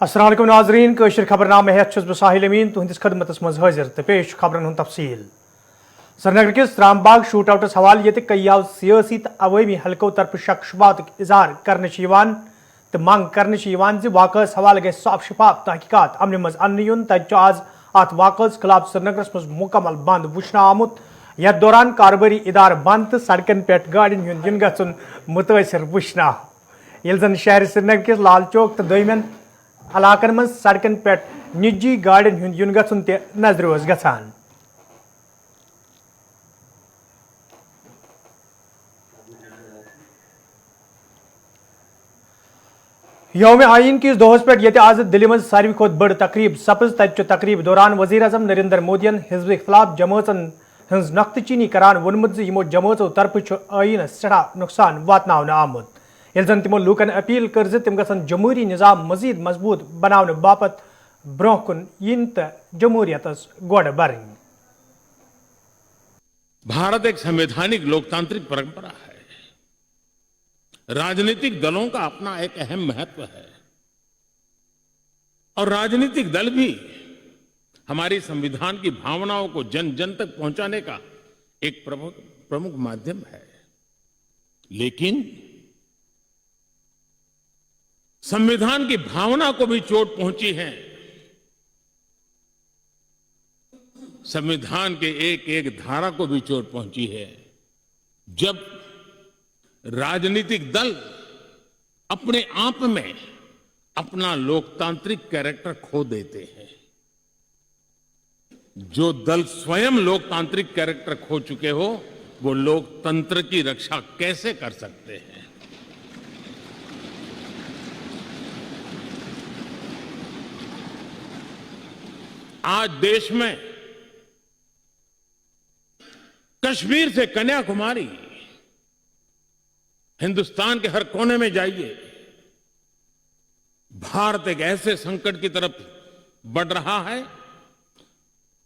अस्सलाम वालेकुम नाज़रीन कशर खबरनामे हेत छुस बह साहिल अमीन तुहंदिस खदमतस मज हाजिर तो पेश खबरन हुंद तफसील। श्रीनगर किस रामबाग शूट आउटस हवाले ये कई सियासी तो अवामी हलकों तरफ शक शुबात इजहार करने तो मंग करने वाक़स हवाले गए साफ शफाफ तहकीकात अमन मज अन्न युन तज आज अत वाक़स खिलाफ श्रीनगरस मज मुकम्मल बंद वुचना आमुत। यथ दौरान कारोबारी इदार बंद तो सड़कन पे गाड़िन हुंद युन गछुन मुतासिर वुचना आव। जन शहर श्रीनगर किस लाल चौक तो दोयमन इलाकन मज सड़कन पे निजी गाड़िन हुंद युन गछुन ते नजर ओस गछान। यौम आइन किस दोहस पे ये आज दिल्ली मज सारी खुद बड़ तकरीब सपज तज तकरीब दौरान वजीर अजम नरेंद्र मोदियन हिजब इख्तिलाफ जमातन हज नख्त चीनी करान वोनमुत यमो जमातों तरफ आइन सड़ा नुकसान वातनावन आमुत। ये जन तिमो लूकन अपील कर तिम गसन जमहूरी निज़ाम मजीद मजबूत बनाने बापत ब्रोह कुन इन तो जमहूरियतस गोड़ बरन। भारत एक संवैधानिक लोकतांत्रिक परंपरा है। राजनीतिक दलों का अपना एक अहम महत्व है और राजनीतिक दल भी हमारी संविधान की भावनाओं को जन जन तक पहुंचाने का एक प्रमुख माध्यम है। लेकिन संविधान की भावना को भी चोट पहुंची है। संविधान के एक एक धारा को भी चोट पहुंची है जब राजनीतिक दल अपने आप में अपना लोकतांत्रिक कैरेक्टर खो देते हैं। जो दल स्वयं लोकतांत्रिक कैरेक्टर खो चुके हो वो लोकतंत्र की रक्षा कैसे कर सकते हैं। आज देश में कश्मीर से कन्याकुमारी हिंदुस्तान के हर कोने में जाइए, भारत एक ऐसे संकट की तरफ बढ़ रहा है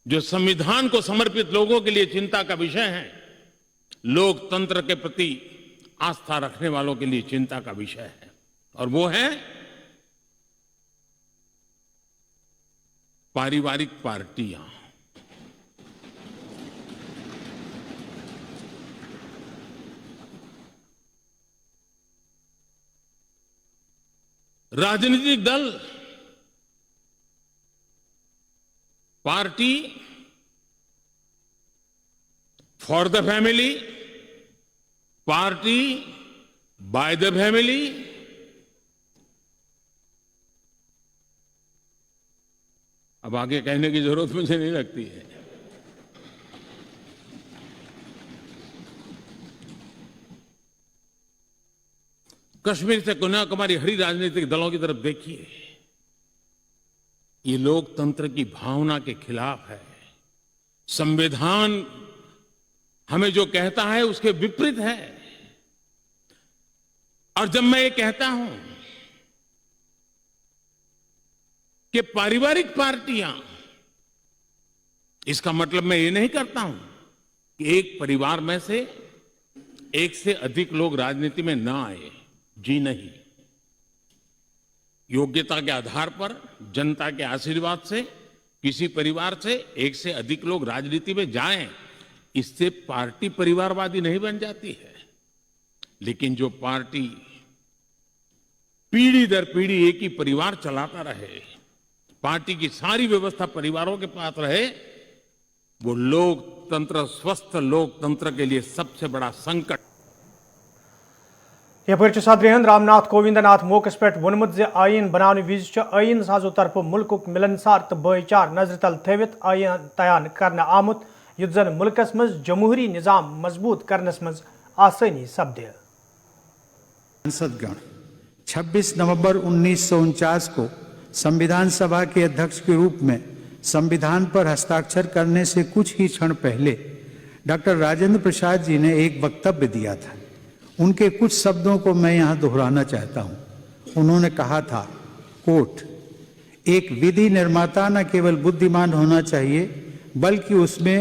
जो संविधान को समर्पित लोगों के लिए चिंता का विषय है, लोकतंत्र के प्रति आस्था रखने वालों के लिए चिंता का विषय है। और वो है पारिवारिक पार्टियां। राजनीतिक दल party for the family, party by the family, अब आगे कहने की जरूरत मुझे नहीं लगती है। कश्मीर से कन्याकुमारी हरी राजनीतिक दलों की तरफ देखिए, ये लोकतंत्र की भावना के खिलाफ है। संविधान हमें जो कहता है उसके विपरीत है। और जब मैं ये कहता हूं कि पारिवारिक पार्टियां, इसका मतलब मैं ये नहीं करता हूं कि एक परिवार में से एक से अधिक लोग राजनीति में ना आए। जी नहीं, योग्यता के आधार पर जनता के आशीर्वाद से किसी परिवार से एक से अधिक लोग राजनीति में जाएं, इससे पार्टी परिवारवादी नहीं बन जाती है। लेकिन जो पार्टी पीढ़ी दर पीढ़ी एक ही परिवार चलाता रहे, पार्टी की सारी व्यवस्था परिवारों के पास रहे, वो लोकतंत्र, स्वस्थ लोकतंत्र के लिए सबसे बड़ा संकट। यह सदर रामनाथ कोविंद मौकस पे वोनमुत आइन बनाने विज आइन साजो तरफ मुल्क मिलनसार तो भाईचार नजर तल थवित आइन तयान करने आमुत युत जन मुल्कस मज जमहूरी निज़ाम मजबूत करनस मज आसानी सपदे। संसदगण 26 नवंबर 1949 को संविधान सभा के अध्यक्ष के रूप में संविधान पर हस्ताक्षर करने से कुछ ही क्षण पहले डॉक्टर राजेंद्र प्रसाद जी ने एक वक्तव्य दिया था। उनके कुछ शब्दों को मैं यहाँ दोहराना चाहता हूँ। उन्होंने कहा था, कोट, एक विधि निर्माता न केवल बुद्धिमान होना चाहिए बल्कि उसमें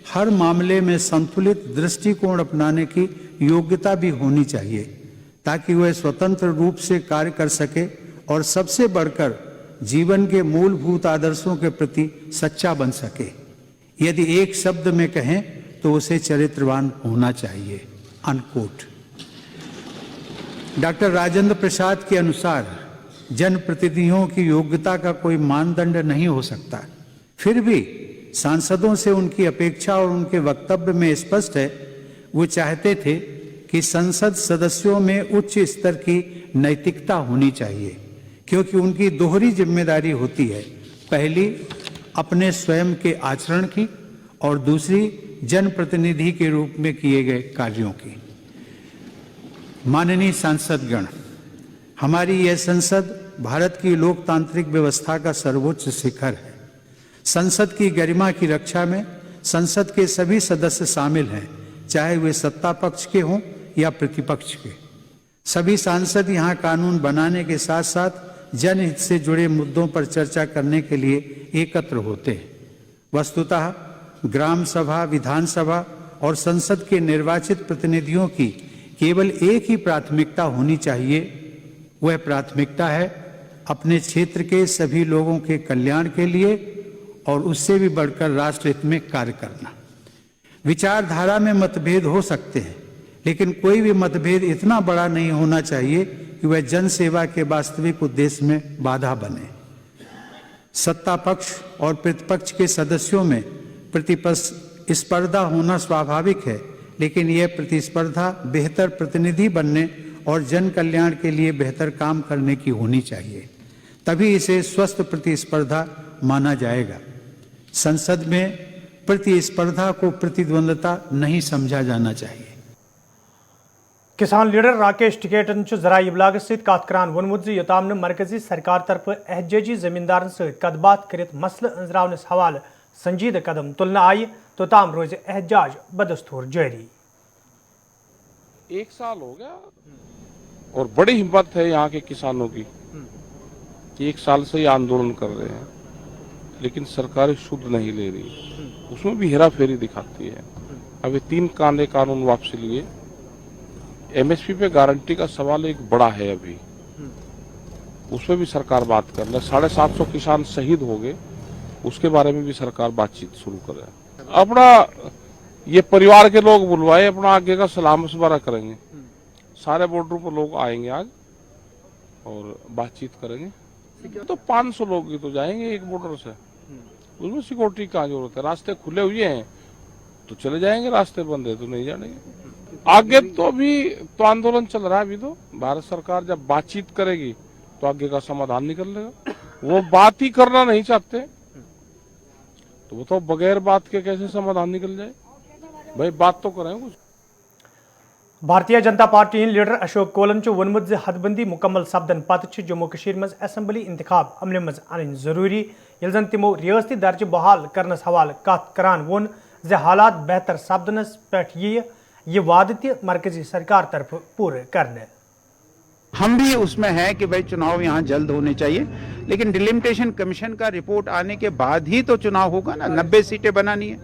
हर मामले में संतुलित दृष्टिकोण अपनाने की योग्यता भी होनी चाहिए ताकि वह स्वतंत्र रूप से कार्य कर सके और सबसे बढ़कर जीवन के मूलभूत आदर्शों के प्रति सच्चा बन सके। यदि एक शब्द में कहें तो उसे चरित्रवान होना चाहिए। अनकोट। डॉक्टर राजेंद्र प्रसाद के अनुसार जनप्रतिनिधियों की योग्यता का कोई मानदंड नहीं हो सकता। फिर भी सांसदों से उनकी अपेक्षा और उनके वक्तव्य में स्पष्ट है, वो चाहते थे कि संसद सदस्यों में उच्च स्तर की नैतिकता होनी चाहिए, क्योंकि उनकी दोहरी जिम्मेदारी होती है, पहली अपने स्वयं के आचरण की और दूसरी जनप्रतिनिधि के रूप में किए गए कार्यों की। माननीय सांसदगण, हमारी यह संसद भारत की लोकतांत्रिक व्यवस्था का सर्वोच्च शिखर है। संसद की गरिमा की रक्षा में संसद के सभी सदस्य शामिल हैं, चाहे वे सत्ता पक्ष के हों या प्रतिपक्ष के। सभी सांसद यहाँ कानून बनाने के साथ साथ जनहित से जुड़े मुद्दों पर चर्चा करने के लिए एकत्र होते हैं। वस्तुतः ग्राम सभा, विधानसभा और संसद के निर्वाचित प्रतिनिधियों की केवल एक ही प्राथमिकता होनी चाहिए। वह प्राथमिकता है अपने क्षेत्र के सभी लोगों के कल्याण के लिए और उससे भी बढ़कर राष्ट्र हित में कार्य करना। विचारधारा में मतभेद हो सकते हैं, लेकिन कोई भी मतभेद इतना बड़ा नहीं होना चाहिए कि वह जन सेवा के वास्तविक उद्देश्य में बाधा बने। सत्ता पक्ष और प्रतिपक्ष के सदस्यों में प्रतिस्पर्धा होना स्वाभाविक है, लेकिन यह प्रतिस्पर्धा बेहतर प्रतिनिधि बनने और जन कल्याण के लिए बेहतर काम करने की होनी चाहिए, तभी इसे स्वस्थ प्रतिस्पर्धा माना जाएगा। संसद में प्रतिस्पर्धा को प्रतिद्वंद्विता नहीं समझा जाना चाहिए। किसान लीडर राकेश टिकेटन जराई इबलाग सत करान वोनमुत योताम मरकजी सरकार तरफ एहजाजी जमींदारन सत कदबात करित मसले अंजरावनस हवाले संजीदा कदम तुलना आये तोताम रोज एहजाज बदस्तूर जारी। एक साल हो गया और बड़ी हिम्मत है यहाँ के किसानों की कि एक साल से ये आंदोलन कर रहे हैं, लेकिन सरकार शुद्ध नहीं ले रही, उसमें भी हेरा फेरी दिखाती है। अभी 3 कांदे कानून वापसी लिए। एमएसपी पे गारंटी का सवाल एक बड़ा है, अभी उसमें भी सरकार बात कर ले। 750 किसान शहीद हो गए, उसके बारे में भी सरकार बातचीत शुरू करे। अपना ये परिवार के लोग बुलवाए, अपना आगे का सलाम मशवरा करेंगे। सारे बॉर्डर पर लोग आएंगे आज और बातचीत करेंगे। तो 500 लोग ही तो जाएंगे एक बॉर्डर से, उसमें सिक्योरिटी की जरूरत है। रास्ते खुले हुए हैं तो चले जाएंगे, रास्ते बंद है तो नहीं जाएंगे। आगे तो अभी तो आंदोलन चल रहा है। अभी तो भारत सरकार जब बातचीत करेगी तो आगे का समाधान निकलेगा। वो बात ही करना नहीं चाहते तो वो तो बगैर बात के कैसे समाधान निकल जाए? भाई बात तो करें कुछ। Bharatiya Janata party leader Ashok colon वोनमुत हदबंदी मुकम्मल सपदन पत जम्मू कश्मीर मज असम्बली इंतखाब अमल मज अन जरूरी, यिल जन तिमो रियासती दर्ज बहाल करनस हवाले कत करान वोन हालात बेहतर सपदनस पे ये वादे मरकजी सरकार तरफ पूरे करने। हम भी उसमें हैं कि भाई चुनाव यहाँ जल्द होने चाहिए, लेकिन डिलिमिटेशन कमीशन का रिपोर्ट आने के बाद ही तो चुनाव होगा ना। 90 सीटें बनानी है,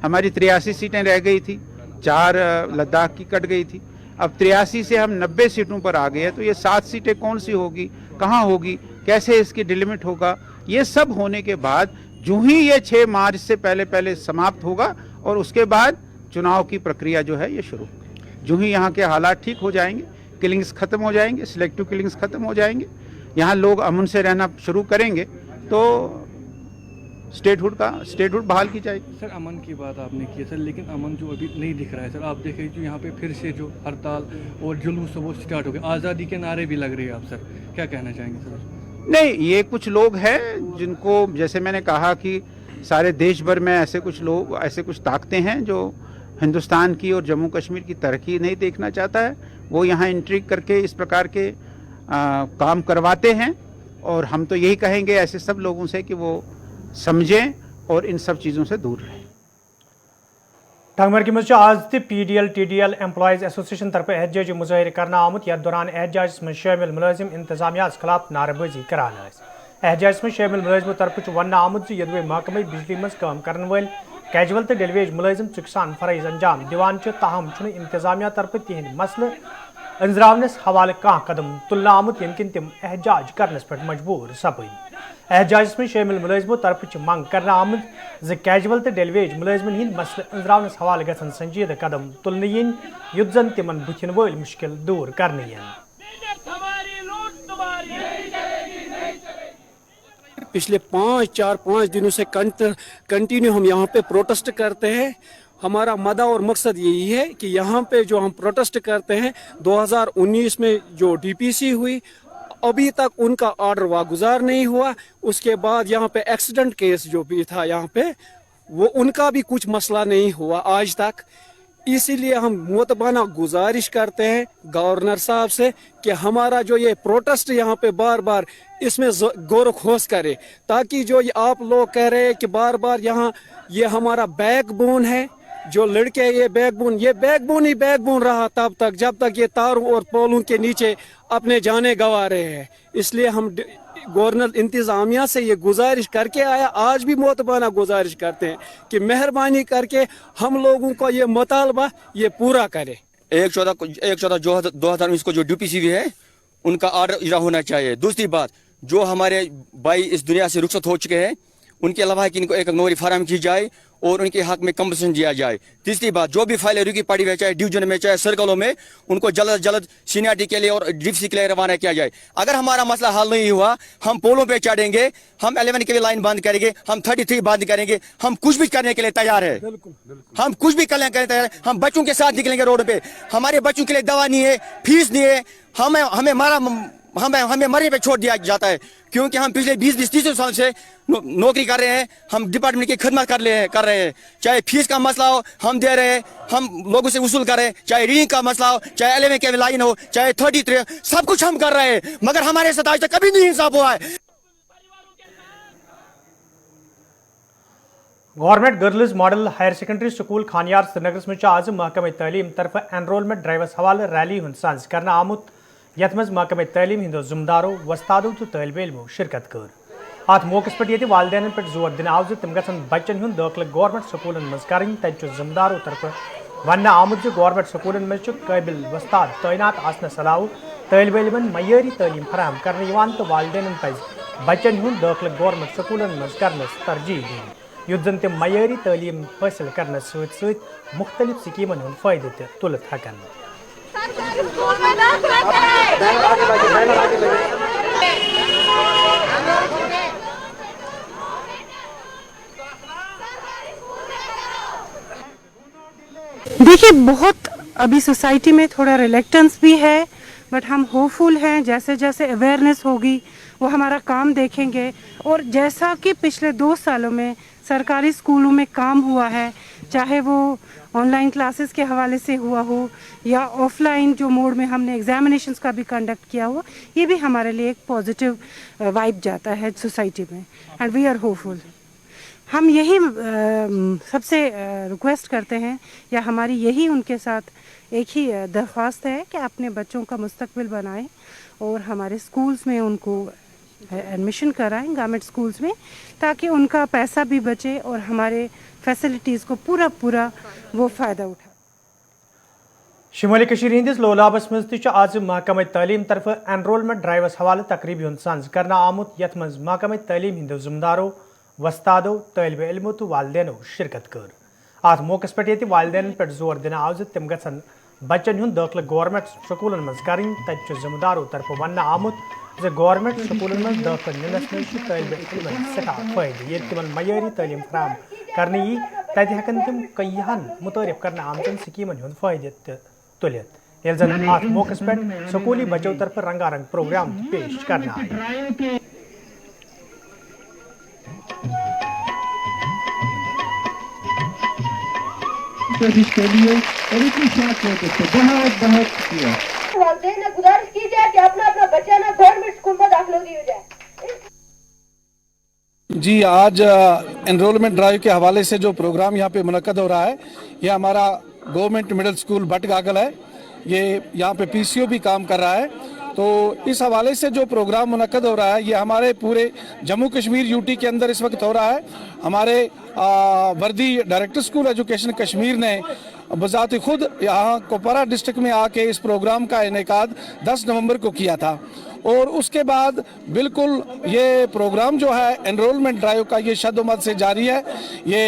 हमारी 83 सीटें रह गई थी, 4 लद्दाख की कट गई थी। अब 83 से हम 90 सीटों पर आ गए हैं, तो ये 7 सीटें कौन सी होगी, कहाँ होगी, कैसे इसकी डिलिमिट होगा, ये सब होने के बाद जो ही ये 6 मार्च से पहले समाप्त होगा और उसके बाद चुनाव की प्रक्रिया जो है ये शुरू होगी। जो ही यहाँ के हालात ठीक हो जाएंगे, किलिंग्स खत्म हो जाएंगे, सिलेक्टिव किलिंग्स खत्म हो जाएंगे, यहाँ लोग अमन से रहना शुरू करेंगे, तो स्टेटहुड बहाल की जाएगी। सर अमन की बात आपने की है सर, लेकिन अमन जो अभी नहीं दिख रहा है सर। आप देखें जो यहाँ पे फिर से जो हड़ताल और जुलूस वो स्टार्ट हो गए, आज़ादी के नारे भी लग रहे हैं। आप सर क्या कहना चाहेंगे सर? नहीं, ये कुछ लोग हैं जिनको, जैसे मैंने कहा कि सारे देश भर में ऐसे कुछ लोग, ऐसे कुछ ताकतें हैं जो हिंदुस्तान की और जम्मू कश्मीर की तरक्की नहीं देखना चाहता है। वो यहाँ इंट्रिग करके इस प्रकार के काम करवाते हैं, और हम तो यही कहेंगे ऐसे सब लोगों से कि वो समझें और इन सब चीज़ों से दूर रहें। टंगमरगी मज आज PDL TDL एम्प्लॉयज एसोसिएशन तरफ एहजाजी मुजाहिर करना आमुत, यथ दौरान एहजाज में शामिल मुलाजिम इंतजामिया खिलाफ नारेबाजी करान। एहजाज में शामिल मुलाजिमों तरफ वन आमुत यदि महकमे बिजली मज काम करने वाले कैजुअल तो डेलीवेज मुलाजिम चुकसान फरज अंजाम दिवान, ताहम इंतजामिया तरफ तिहंद मसले अंजरावनस हवाले कह कदम तुलना आमुत, यम किन तिम एहजाज करनस पे मजबूर सपद। एहजाज में शामिल मुलाजमों तरफ मंग कर आमद कैजुअल तो डेलीवेज मुलाजमन हंद मसले अंजरावनस हवाले गसन संजीदा कदम तुलने इन युद्ध जन तिमन बुथिन वोल मुश्किल दूर करने पिछले 5 दिनों से कंटिन्यू हम यहाँ पे प्रोटेस्ट करते हैं। हमारा मदा और मकसद यही है कि यहाँ पे जो हम प्रोटेस्ट करते हैं 2019 में जो डीपीसी हुई अभी तक उनका ऑर्डर वागुजार नहीं हुआ। उसके बाद यहाँ पे एक्सीडेंट केस जो भी था यहाँ पे वो उनका भी कुछ मसला नहीं हुआ आज तक। इसीलिए हम मुतबाना गुजारिश करते हैं गवर्नर साहब से कि हमारा जो ये प्रोटेस्ट यहाँ पे बार बार इसमें गौर खोज करे, ताकि जो ये आप लोग कह रहे हैं कि बार बार यहाँ ये हमारा बैकबोन है, जो लड़के ये बैकबोन ही बैकबोन रहा तब तक जब तक ये तारों और पोलों के नीचे अपने जाने गंवा रहे हैं। इसलिए हम गवर्नर इंतजामिया से ये गुजारिश करके आया, आज भी मोतबाना गुजारिश करते हैं कि मेहरबानी करके हम लोगों को ये मुतालबा ये पूरा करे। 1/14/2019 को जो डीपीसीबी है उनका ऑर्डर इजा होना चाहिए। दूसरी बात, जो हमारे भाई इस दुनिया से रुखसत हो चुके हैं उनके अलावा कि इनको एक नौकरी फराहम की जाए और उनके हक में कंपनसेशन दिया जाए। तीसरी बात, जो भी फाइलें रुकी पड़ी हुई चाहे डिवीजन में चाहे सर्कलों में उनको जल्द जल्द सीनियरिटी के लिए और डीपीसी के लिए रवाना किया जाए। अगर हमारा मसला हल नहीं हुआ हम पोलों पे चढ़ेंगे, हम 11 के लिए लाइन बंद करेंगे, हम 33 बंद करेंगे, हम कुछ भी करने के लिए तैयार है। हम कुछ भी करने के लिए तैयार है। हम बच्चों के साथ निकलेंगे रोड पे। हमारे बच्चों के लिए दवा नहीं है, फीस नहीं है, हमें मरने पे छोड़ दिया जाता है, क्योंकि हम पिछले 20-30 साल से नौकरी कर रहे हैं, हम डिपार्टमेंट की खिदमत कर रहे हैं। चाहे फीस का मसला हो हम दे रहे हैं, हम लोगों से वसूल कर रहे हैं, चाहे रीडिंग का मसला हो, चाहे 11 के लाइन हो, चाहे 33, सब कुछ हम कर रहे हैं, मगर हमारे साथ आज तक कभी नहीं इंसाफ हुआ है। Government girls model higher secondary school Khanyar Srinagar में आज महकमे तालीम तरफ एनरोलमेंट ड्राइवर्स हवाले रैली हूं सांस कर आमुत यथ मज महकमे तालीम हिंदो जुमदारों वस्तादों तो तलब इल्मो शिरकत कर। अत मौके पर ये वालदेन पे जोर दिन आव तम गन बच्चन हूं दाखिल गवर्नमेंट स्कूलन मज कर जुमदारों तरफ वन आमुद गवर्नमेंट स्कूलन मज काबिल वस्ताद तैनात आसन सलाह तलब इल्मन मयारी तालीम फराहम कर तो वालदेन पज बच्चन हूं दाखिल गवर्नमेंट स्कूलन मज कर तरजीह दी, युद्ध जन तम मयारी तालीम हासिल करने सत मुख्तलिफ स्कीमन हूं फायदे तुलत हकन। देखिए, बहुत अभी सोसाइटी में थोड़ा रिलेक्टेंस भी है, बट हम होपफुल हैं जैसे जैसे अवेयरनेस होगी वो हमारा काम देखेंगे। और जैसा कि पिछले 2 सालों में सरकारी स्कूलों में काम हुआ है, चाहे वो ऑनलाइन क्लासेस के हवाले से हुआ हो या ऑफलाइन जो मोड में हमने एग्जामिनेशंस का भी कंडक्ट किया हो, ये भी हमारे लिए एक पॉजिटिव वाइब जाता है सोसाइटी में, एंड वी आर होपफुल। हम यही सबसे रिक्वेस्ट करते हैं या हमारी यही उनके साथ एक ही दरख्वास्त है कि अपने बच्चों का मुस्तकबिल बनाएं और हमारे स्कूल्स में उनको एडमिशन कराएं, गवर्नमेंट स्कूल्स में, ताकि उनका पैसा भी बचे और हमारे फैसिलिटीज़ को पूरा वो फ़ायदा उठा। शुमाली कशीर हिंदिस लोलाबस मज आज महकमे तालीम तरफ एनरोलमेंट ड्राइवर्स हवाले तकरीब हूं सांस कर आमुत यथ मज महकमे तालीम हिंदो जुमदारों वस्तादों तलब इल्मो तो वालदेनो शिरकत कर। अत मौके पर ये वालदेन पे जोर दिन आव तम गन बच्चन हूं दाखिल गवर्नमेंट स्कूलन मज कर जुमदारों तरफ वन आमुत गवर्नमेंट स्कूलन मज दाखिल निनस तलब इल्मन सठा फायदे ये तिमन मयारी तालीम फराहम करने यी तत हेकन तिम कईहन मुतारिफ करने आमचन स्कीमन हूं फायदे तुलित ये जन अत मौके पर स्कूली बच्चों तरफ रंगारंग प्रोग्राम पेश करना आए। इसके लिए और इतनी साथ लेके बहुत बहुत शुक्रिया। वालिदैन ने गुजारिश की जाए कि अपना बच्चा ना गवर्नमेंट स्कूल में दाखिला दिया जाए। जी, आज एनरोलमेंट ड्राइव के हवाले से जो प्रोग्राम यहाँ पे मुनक्कद हो रहा है, ये हमारा गवर्नमेंट मिडिल स्कूल भटगागल है, ये यहाँ पे पीसीओ भी काम कर रहा है। तो इस हवाले से जो प्रोग्राम मुनक्कद हो रहा है ये हमारे पूरे जम्मू कश्मीर यूटी के अंदर इस वक्त हो रहा है। हमारे वर्दी डायरेक्टर स्कूल एजुकेशन कश्मीर ने बजाते खुद यहाँ कुपवारा डिस्ट्रिक्ट में आके इस प्रोग्राम का इनेकाद 10 नवंबर को किया था और उसके बाद बिल्कुल ये प्रोग्राम जो है एनरोलमेंट ड्राइव का ये शद्दोमद से जारी है। ये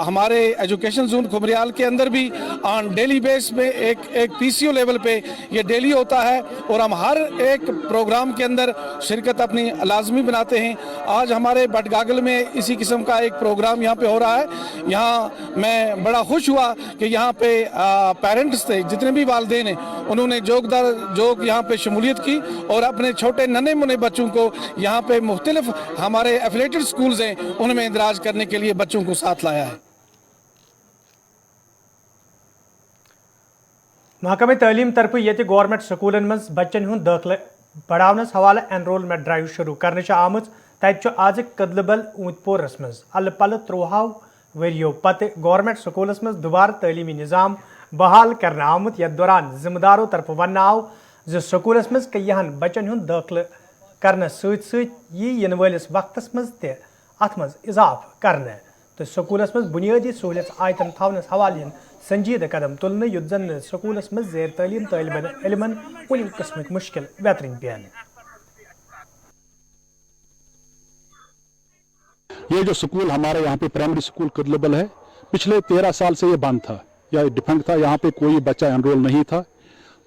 हमारे एजुकेशन जोन खुमरियाल के अंदर भी ऑन डेली बेस में एक पीसीओ लेवल पे ये डेली होता है और हम हर एक प्रोग्राम के अंदर शिरकत अपनी लाजमी बनाते हैं। आज हमारे बटगागल में इसी किस्म का एक प्रोग्राम यहाँ पे हो रहा है। यहाँ मैं बड़ा खुश हुआ कि यहाँ पे पेरेंट्स थे, जितने भी वालिदैन हैं, उन्होंने जोग यहाँ पे शमूलियत की और अपने छोटे नन्हे मुन्ने बच्चों को यहाँ पे मुख्तलिफ हमारे एफिलेटेड स्कूल्स हैं उनमें इंदराज करने के लिए बच्चों को साथ लाया है। महकमे तालीम तरफ ये गवर्नमेंट स्कूलन मज बच्चन हुंद दाखिल बढ़ावनस हवाले एनरोलमेंट ड्राइव शुरू करने आमत। तत आज कदलबल ऊंतपोरस मज अल पल 13 वरियो पत गवर्नमेंट स्कूलस मज दुबारा तालीमी निज़ाम बहाल करने आमुत। यथ दौरान जिम्मेदारों तरफ वन आव जो स्कूलस मज कईहन बच्चन हुंद दाखिल करने इन वालिस वक्तस मज अत मज इजाफ करने तो स्कूलस मज बुनियादी सहूलियत आयतन थवनस हवाले संजीदा कदम तुलने युद्ध जन स्कूलस मज ज़ेर तालीम तालिबन इल्मन कुन किस्म मुश्किल बेहतरीन पेन। ये जो स्कूल हमारे यहाँ पे प्राइमरी स्कूल कदलबल है, पिछले 13 साल से ये बंद था या डिफेंड था, यहाँ पे कोई बच्चा एनरोल नहीं था।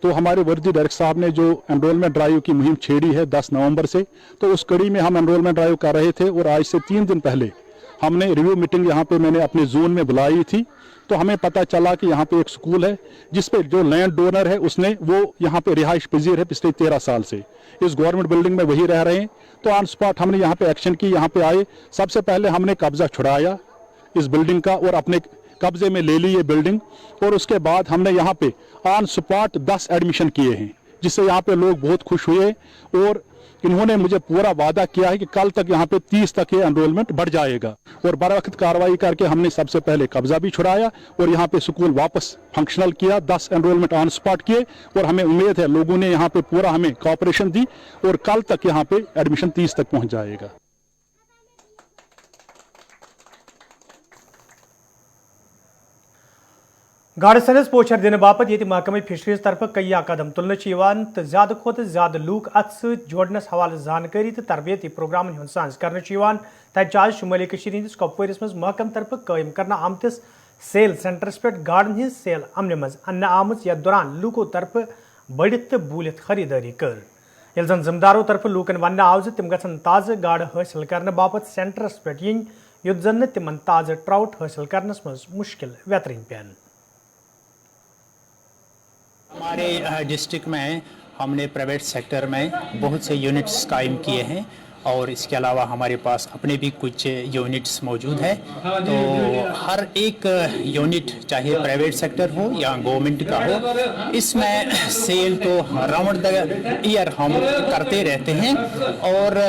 तो हमारे वर्दी डायरेक्टर साहब ने जो एनरोलमेंट ड्राइव की मुहिम छेड़ी है 10 नवंबर से, तो उस कड़ी में हम एनरोलमेंट ड्राइव कर रहे थे। और आज से 3 दिन पहले हमने रिव्यू मीटिंग यहाँ पे मैंने अपने जोन में बुलाई थी। तो हमें पता चला कि यहाँ पे एक स्कूल है जिसपे जो लैंड डोनर है उसने वो यहाँ पे रिहाइश पजीर है पिछले 13 साल से, इस गवर्नमेंट बिल्डिंग में वही रह रहे हैं। तो ऑन स्पॉट हमने यहाँ पे एक्शन की, यहाँ पे आए। सबसे पहले हमने कब्जा छुड़ाया इस बिल्डिंग का और अपने कब्जे में ले ली ये बिल्डिंग। और उसके बाद हमने यहाँ पे ऑन स्पॉट 10 एडमिशन किए हैं, जिससे यहाँ पे लोग बहुत खुश हुए। और इन्होंने मुझे पूरा वादा किया है कि कल तक यहाँ पे 30 तक ये एनरोलमेंट बढ़ जाएगा। और बर वक्त कार्रवाई करके हमने सबसे पहले कब्जा भी छुड़ाया और यहाँ पे स्कूल वापस फंक्शनल किया। 10 एनरोलमेंट ऑन स्पॉट किए और हमें उम्मीद है लोगों ने यहाँ पे पूरा हमें कोऑपरेशन दी और कल तक यहाँ पे एडमिशन 30 तक पहुँच जाएगा। गाड़ सनस पोचर दिन बापत ये महकमे फिशरीज तरफ कई कदम तुलने तो ज्यादा खोत ज्यादा लूक अत जोड़नस हवाले जानकारी तो तरबियती प्रोग्राम हूं सांझ कर तज आज शुमाली हंदिस कपवारिस मज महकम तरफ कायम करना आमतिस सेल सेंटरस पे गाड़न हज सेल अमन मज अन्न आम यथ दौरान लूको तरफ बढ़ित तो बूलित खरीदारी कर। ये जन जिम्मेदारों तरफ लूकन वन आव तिम गन ताज़ा गाड़ हासिल करने बापत सेंटरस पे इन युद्ध जन तिमन ताज़ा ट्राउट हासिल करनस मज मुश्किल बेहतरीन पेन। हमारे डिस्ट्रिक्ट में हमने प्राइवेट सेक्टर में बहुत से यूनिट्स कायम किए हैं और इसके अलावा हमारे पास अपने भी कुछ यूनिट्स मौजूद है। तो हर एक यूनिट चाहे प्राइवेट सेक्टर हो या गवर्नमेंट का हो, इसमें सेल तो राउंड द ईयर हम करते रहते हैं। और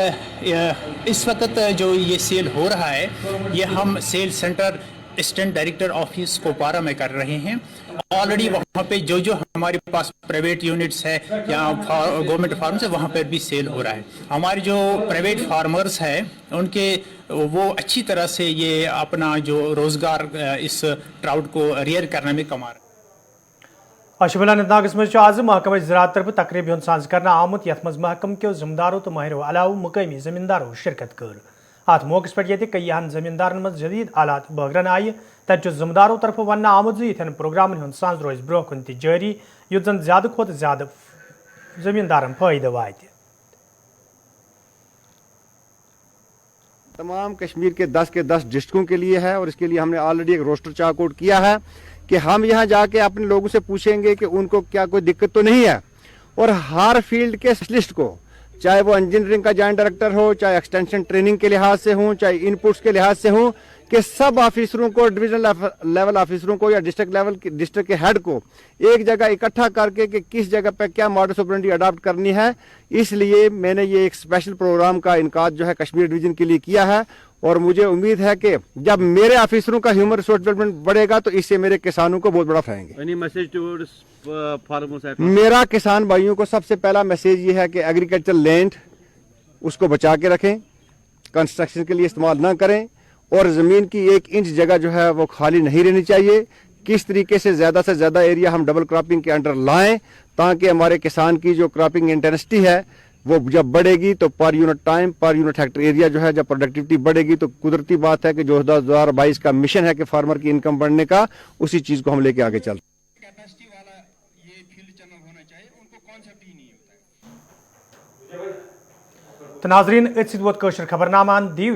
इस वक्त जो ये सेल हो रहा है ये हम cell center assistant director office Kopara में कर रहे हैं। ऑलरेडी वहाँ पे जो हमारे पास प्राइवेट यूनिट्स है या गवर्नमेंट फार्म्स है वहाँ पर भी सेल हो रहा है। हमारे जो प्राइवेट फार्मर्स हैं उनके वो अच्छी तरह से ये अपना जो रोजगार इस ट्राउट को रियर करने में कमा रहे हैं। अशबिल अनंतनागस मज आज महकमा ज़राअत तरफ तकरीब हूं सांझ करना आमुत यथ मज महकम के जिम्मेदारों तो माहिरों अलावा मुकामी जमींदारों शिरकत कर। अत मौके पे ये कईहन जमींदारन मज जदीद आलात बगरन आय तत जिम्मेदारों तरफ वन आमुत यन प्रोग्राम हूं सांझ रोज ब्रोह कुन जारी युद्ध जन ज्यादा खोत ज्यादा जमींदारन फायदा वात। तमाम कश्मीर के 10 के 10 डिस्ट्रिक्टों के लिए है और इसके लिए हमने ऑलरेडी एक रोस्टर चार्ट आउट किया है कि हम यहाँ जाके अपने लोगों से पूछेंगे कि उनको क्या कोई दिक्कत तो नहीं है। और हर फील्ड के स्पेशलिस्ट को, चाहे वो इंजीनियरिंग का जॉइंट डायरेक्टर हो, चाहे एक्सटेंशन ट्रेनिंग के लिहाज से हो, चाहे इनपुट्स के लिहाज से हो, कि सब ऑफिसरों को, डिविजनल लेवल ऑफिसरों को या डिस्ट्रिक्ट के हेड को एक जगह इकट्ठा करके कि किस जगह पे क्या मॉडस ऑपरेंडी अडॉप्ट करनी है। इसलिए मैंने ये एक स्पेशल प्रोग्राम का इनकाद जो है कश्मीर डिवीजन के लिए किया है। और मुझे उम्मीद है कि जब मेरे ऑफिसरों का ह्यूमन रिसोर्स डेवलपमेंट बढ़ेगा तो इससे मेरे किसानों को बहुत बड़ा फायदा है। मेरा किसान भाइयों को सबसे पहला मैसेज ये है कि एग्रीकल्चर लैंड उसको बचा के रखें, कंस्ट्रक्शन के लिए इस्तेमाल ना करें और ज़मीन की 1 इंच जगह जो है वो खाली नहीं रहनी चाहिए। किस तरीके से ज़्यादा एरिया हम डबल क्रॉपिंग के अंडर लाएं ताकि हमारे किसान की जो क्रॉपिंग इंटेंसिटी है वो जब बढ़ेगी तो per unit time, per unit Hector area जो है, जब प्रोडक्टिविटी बढ़ेगी तो कुदरती बात है कि जो 2022 का मिशन है कि फार्मर की इनकम बढ़ने का, उसी चीज को हम लेके आगे चलते हैं। तो नाजरीन, खबरनामान दी